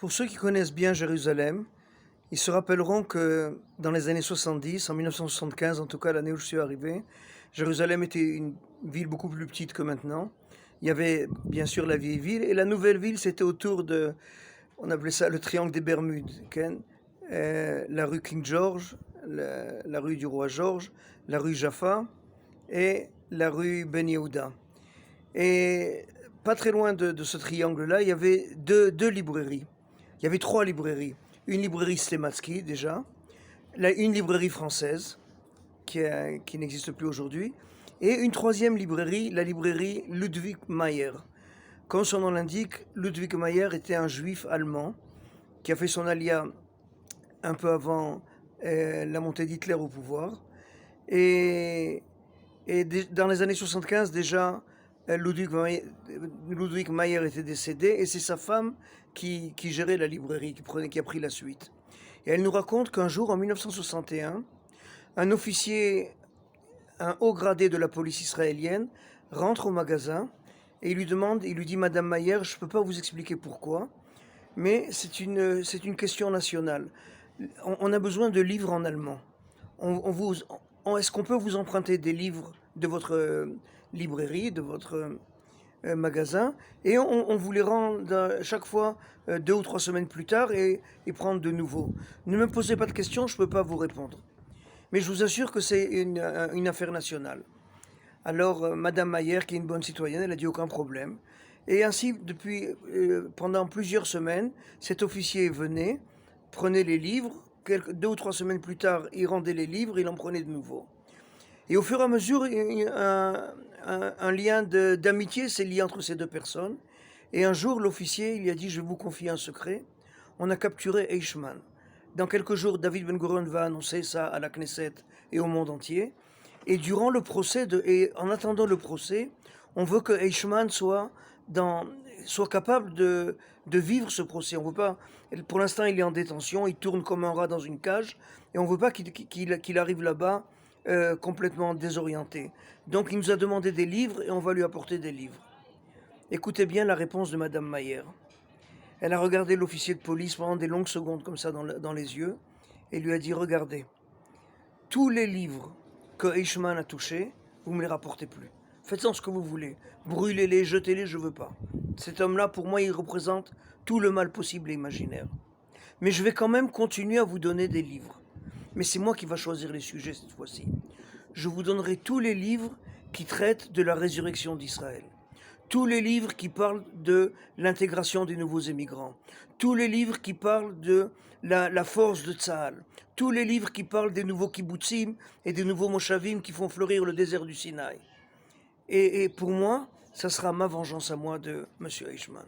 Pour ceux qui connaissent bien Jérusalem, ils se rappelleront que dans les années 70, en 1975 en tout cas, l'année où je suis arrivé, Jérusalem était une ville beaucoup plus petite que maintenant. Il y avait bien sûr la vieille ville et la nouvelle ville, c'était autour de, on appelait ça le triangle des Bermudes, Ken. La rue King George, la rue du roi George, la rue Jaffa et la rue Ben Yehuda. Et pas très loin de ce triangle-là, il y avait deux librairies. Il y avait trois librairies. Une librairie Slematsky déjà, une librairie française qui n'existe plus aujourd'hui, et une troisième librairie, la librairie Ludwig Mayer. Comme son nom l'indique, Ludwig Mayer était un juif allemand qui a fait son alia un peu avant la montée d'Hitler au pouvoir. Et, dans les années 75 déjà, Ludwig Mayer était décédé et c'est sa femme qui gérait la librairie, qui a pris la suite. Et elle nous raconte qu'un jour, en 1961, un officier, un haut gradé de la police israélienne, rentre au magasin et il lui dit, Madame Mayer, je ne peux pas vous expliquer pourquoi, mais c'est une question nationale. On a besoin de livres en allemand. Est-ce qu'on peut vous emprunter des livres de votre librairie, de votre magasin, et on vous les rend chaque fois 2 ou 3 semaines plus tard et prendre de nouveau. Ne me posez pas de questions, je ne peux pas vous répondre. Mais je vous assure que c'est une affaire nationale. Alors, Madame Mayer, qui est une bonne citoyenne, elle a dit aucun problème. Et ainsi, pendant plusieurs semaines, cet officier venait, prenait les livres, 2 ou 3 semaines plus tard, il rendait les livres, il en prenait de nouveau. Et au fur et à mesure, un lien d'amitié s'est lié entre ces deux personnes. Et un jour, l'officier, il lui a dit, je vais vous confier un secret. On a capturé Eichmann. Dans quelques jours, David Ben Gurion va annoncer ça à la Knesset et au monde entier. Et durant le procès, et en attendant le procès, on veut que Eichmann soit capable de vivre ce procès. On veut pas. Pour l'instant, il est en détention, il tourne comme un rat dans une cage, et on veut pas qu'il arrive là-bas complètement désorienté. Donc, il nous a demandé des livres et on va lui apporter des livres. Écoutez bien la réponse de Madame Mayer. Elle a regardé l'officier de police pendant des longues secondes comme ça dans les yeux et lui a dit, regardez, tous les livres que Eichmann a touchés, vous me les rapportez plus. Faites-en ce que vous voulez. Brûlez-les, jetez-les, je veux pas. Cet homme-là, pour moi, il représente tout le mal possible et imaginaire. Mais je vais quand même continuer à vous donner des livres. Mais c'est moi qui va choisir les sujets cette fois-ci. Je vous donnerai tous les livres qui traitent de la résurrection d'Israël. Tous les livres qui parlent de l'intégration des nouveaux émigrants. Tous les livres qui parlent de la force de Tzahal. Tous les livres qui parlent des nouveaux kibbutzim et des nouveaux moshavim qui font fleurir le désert du Sinaï. Et pour moi, ça sera ma vengeance à moi de M. Eichmann.